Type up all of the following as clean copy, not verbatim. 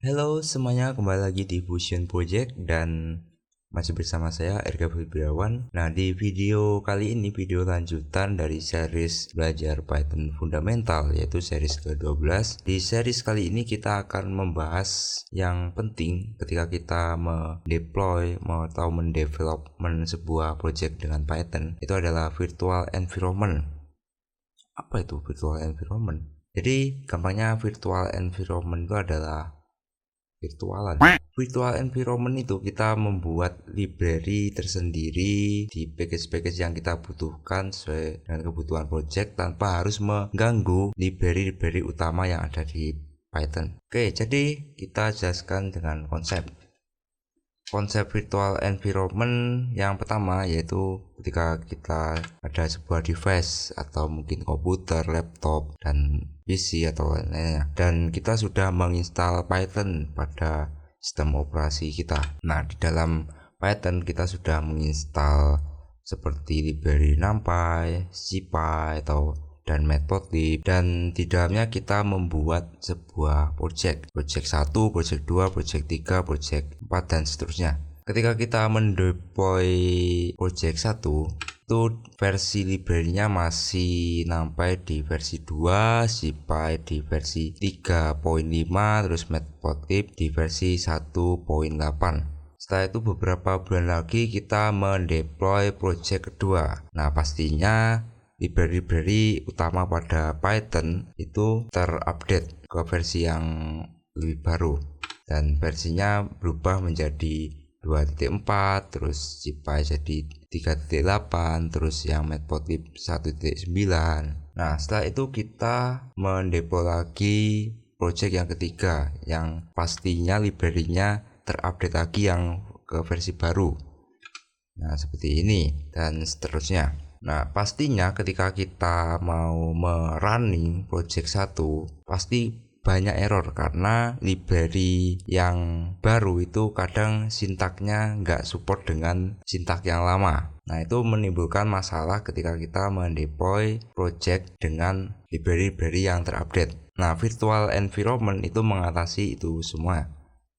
Halo semuanya, kembali lagi di Fusion Project dan masih bersama saya Erga Fibriawan. Nah, di video kali ini video lanjutan dari series belajar Python fundamental, yaitu series ke-12. Di series kali ini kita akan membahas yang penting ketika kita mendeploy atau mendevelopment sebuah project dengan Python, itu adalah virtual environment. Apa itu virtual environment? Jadi gampangnya virtual environment itu adalah virtual environment itu kita membuat library tersendiri di package-package yang kita butuhkan sesuai dengan kebutuhan project tanpa harus mengganggu library utama yang ada di Python. Oke, jadi kita jelaskan dengan konsep virtual environment. Yang pertama yaitu ketika kita ada sebuah device atau mungkin komputer, laptop, dan PC atau lainnya, dan kita sudah menginstal Python pada sistem operasi kita. Nah, di dalam Python kita sudah menginstal seperti library NumPy, SciPy, dan Matplotlib, dan di dalamnya kita membuat sebuah project 1, project 2, project 3, project 4, dan seterusnya. Ketika kita mendeploy project 1, itu versi library-nya masih NumPy di versi 2, SciPy di versi 3.5, terus Matplotlib di versi 1.8. Setelah itu beberapa bulan lagi kita mendeploy project kedua. Nah, pastinya library utama pada Python itu terupdate ke versi yang lebih baru, dan versinya berubah menjadi 2.4, terus SciPy jadi 3.8, terus yang Matplotlib 1.9. Nah, setelah itu kita mendeploy lagi project yang ketiga yang pastinya library-nya terupdate lagi yang ke versi baru. Nah, seperti ini dan seterusnya. Nah, pastinya ketika kita mau merunning project 1 pasti banyak error karena library yang baru itu kadang sintaknya nggak support dengan sintak yang lama. Nah, itu menimbulkan masalah ketika kita mendeploy project dengan library yang terupdate. Nah, virtual environment itu mengatasi itu semua,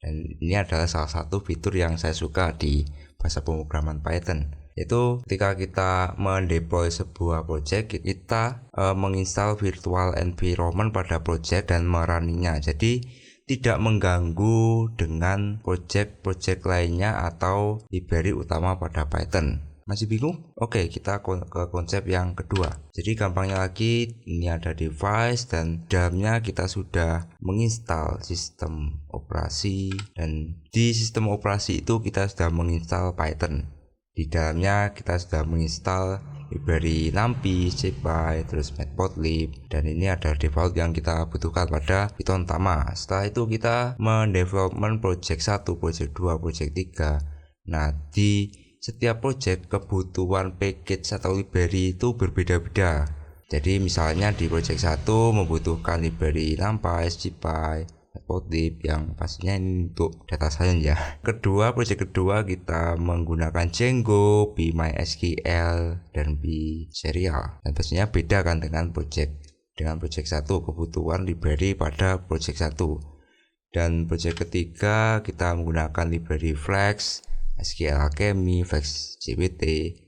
dan ini adalah salah satu fitur yang saya suka di bahasa pemrograman Python, yaitu ketika kita mendeploy sebuah project, kita menginstal virtual environment pada project dan merunningnya, jadi tidak mengganggu dengan project lainnya atau library utama pada Python. Masih bingung? Oke, kita ke konsep yang kedua. Jadi gampangnya lagi, ini ada device dan dalamnya kita sudah menginstal sistem operasi, dan di sistem operasi itu kita sudah menginstal Python. Di dalamnya kita sudah menginstal library NumPy, SciPy, terus Matplotlib, dan ini ada default yang kita butuhkan pada Python utama. Setelah itu kita mendevelopment project 1, project 2, project 3. Nah, di setiap project kebutuhan package atau library itu berbeda-beda. Jadi misalnya di project 1 membutuhkan library NumPy, SciPy, Matplotlib yang pastinya ini untuk data science ya. Project kedua kita menggunakan Django, PyMySQL, dan PySerial. Dan pastinya beda kan dengan project 1, kebutuhan library pada project 1. Dan project ketiga kita menggunakan library Flex, SQL Alchemy, FlexJWT.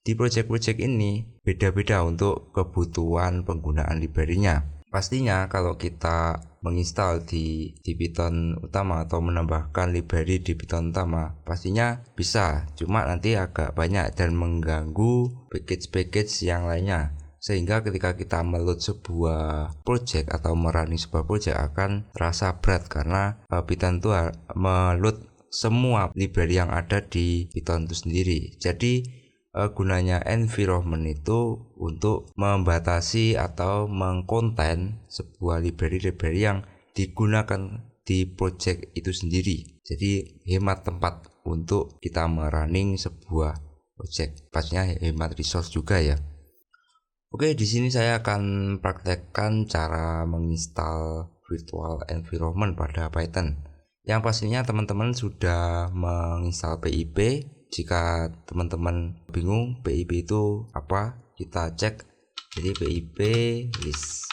Di project ini beda-beda untuk kebutuhan penggunaan library-nya. Pastinya kalau kita menginstal di Python utama atau menambahkan library di Python utama pastinya bisa, cuma nanti agak banyak dan mengganggu package yang lainnya, sehingga ketika kita meload sebuah project atau merunning sebuah project akan terasa berat karena Python itu meload semua library yang ada di Python itu sendiri. Jadi gunanya environment itu untuk membatasi atau mengkonten sebuah library yang digunakan di project itu sendiri. Jadi hemat tempat untuk kita merunning sebuah project. Pastinya hemat resource juga ya. Oke, di sini saya akan praktekkan cara menginstal virtual environment pada Python. Yang pastinya teman-teman sudah menginstal PIP. Jika teman-teman bingung PIP itu apa, kita cek. Jadi PIP list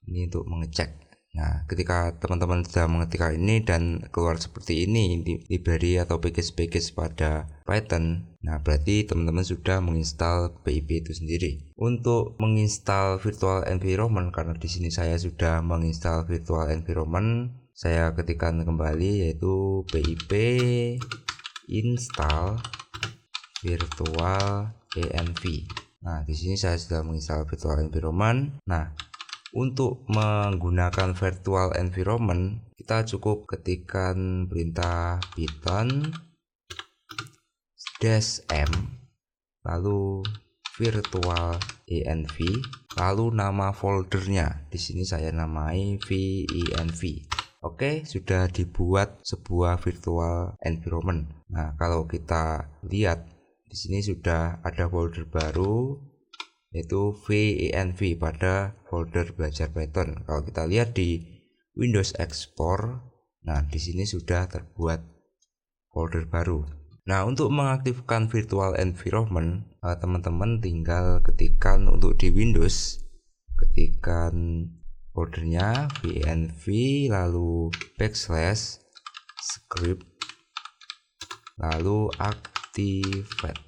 ini untuk mengecek. Nah, ketika teman-teman sudah mengetikkan ini dan keluar seperti ini di library atau package-package pada Python, nah berarti teman-teman sudah menginstal PIP itu sendiri. Untuk menginstal virtual environment, karena di sini saya sudah menginstal virtual environment, saya ketikkan kembali yaitu PIP install virtual env. Nah, di sini saya sudah menginstal virtual environment. Nah, untuk menggunakan virtual environment, kita cukup ketikkan perintah python -m lalu virtual env lalu nama foldernya. Di sini saya namai venv. Oke, sudah dibuat sebuah virtual environment. Nah, kalau kita lihat di sini sudah ada folder baru yaitu venv pada folder belajar Python. Kalau kita lihat di Windows Explorer, nah di sini sudah terbuat folder baru. Nah, untuk mengaktifkan virtual environment, teman-teman tinggal ketikkan untuk di Windows, ketikkan foldernya venv lalu \script lalu activate.bat.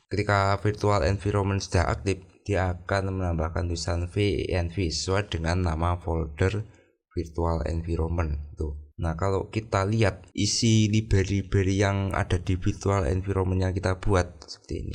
Ketika virtual environment sudah aktif, dia akan menambahkan tulisan venv sesuai dengan nama folder virtual environment tuh. Nah, kalau kita lihat isi library yang ada di virtual environment yang kita buat seperti ini.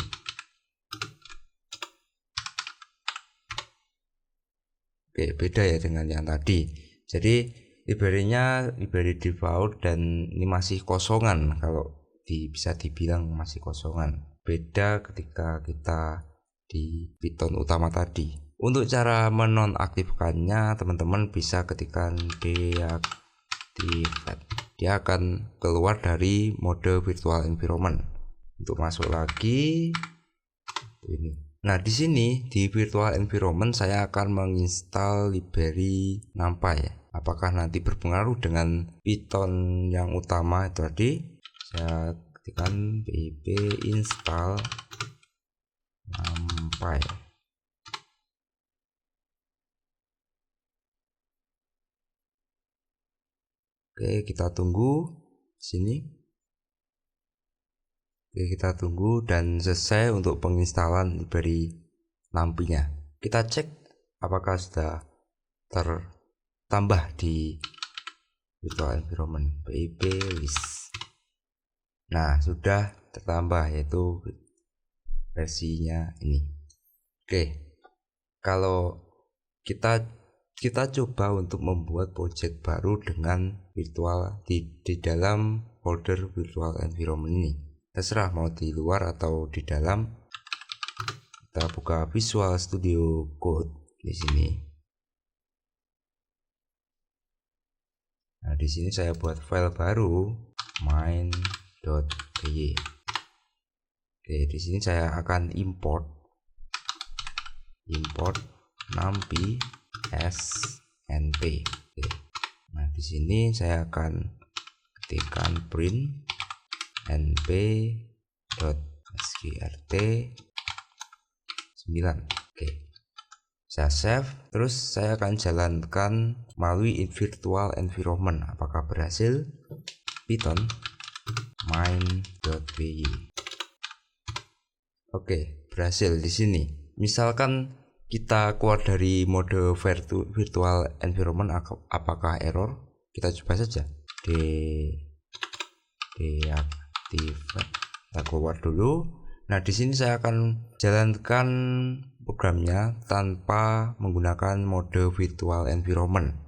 Oke, beda ya dengan yang tadi. Jadi library-nya library default dan ini masih kosongan, kalau bisa dibilang masih kosongan. Beda ketika kita di Python utama tadi. Untuk cara menonaktifkannya, teman-teman bisa ketikkan deactivate. Dia akan keluar dari mode virtual environment. Untuk masuk lagi ini. Nah, di sini di virtual environment saya akan menginstal library NumPy. Apakah nanti berpengaruh dengan Python yang utama itu tadi? Saya ketikkan pip install NumPy. Oke, kita tunggu sini. Oke, kita tunggu dan selesai untuk penginstalan library NumPy-nya. Kita cek apakah sudah tertambah di virtual environment pip list. Nah, sudah tertambah yaitu versinya ini. Oke, kalau kita coba untuk membuat project baru dengan virtual di dalam folder virtual environment ini. Terserah mau di luar atau di dalam. Kita buka Visual Studio Code di sini. Nah, di sini saya buat file baru main.py. Oke, di sini saya akan import numpy snp. Oke. Nah, di sini saya akan ketikkan print np.sgrt 9. Oke. Saya save, terus saya akan jalankan melalui virtual environment. Apakah berhasil? Python main.py. Oke, berhasil di sini. Misalkan kita keluar dari mode virtual environment, apakah error? Kita coba saja. Deactivate. Kita keluar dulu. Nah, di sini saya akan jalankan programnya tanpa menggunakan mode virtual environment.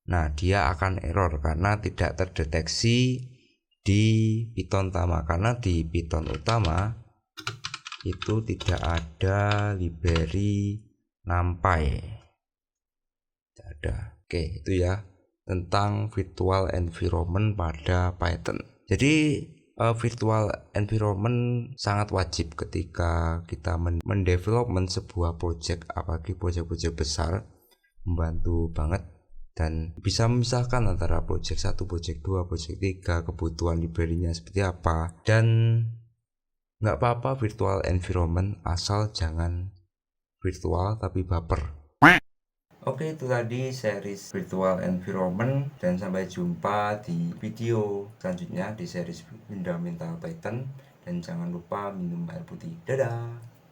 Nah, dia akan error karena tidak terdeteksi di Python utama, karena di Python utama itu tidak ada library NumPy. Tidak ada. Oke, itu ya tentang virtual environment pada Python. Jadi virtual environment sangat wajib ketika kita mendevelopment sebuah project, apalagi project-project besar, membantu banget. Dan bisa memisahkan antara project 1, project 2, project 3, kebutuhan library-nya seperti apa. Dan nggak apa-apa virtual environment asal jangan virtual tapi baper. Oke, itu tadi series virtual environment, dan sampai jumpa di video selanjutnya di series Fundamental Python, dan jangan lupa minum air putih. Dadah.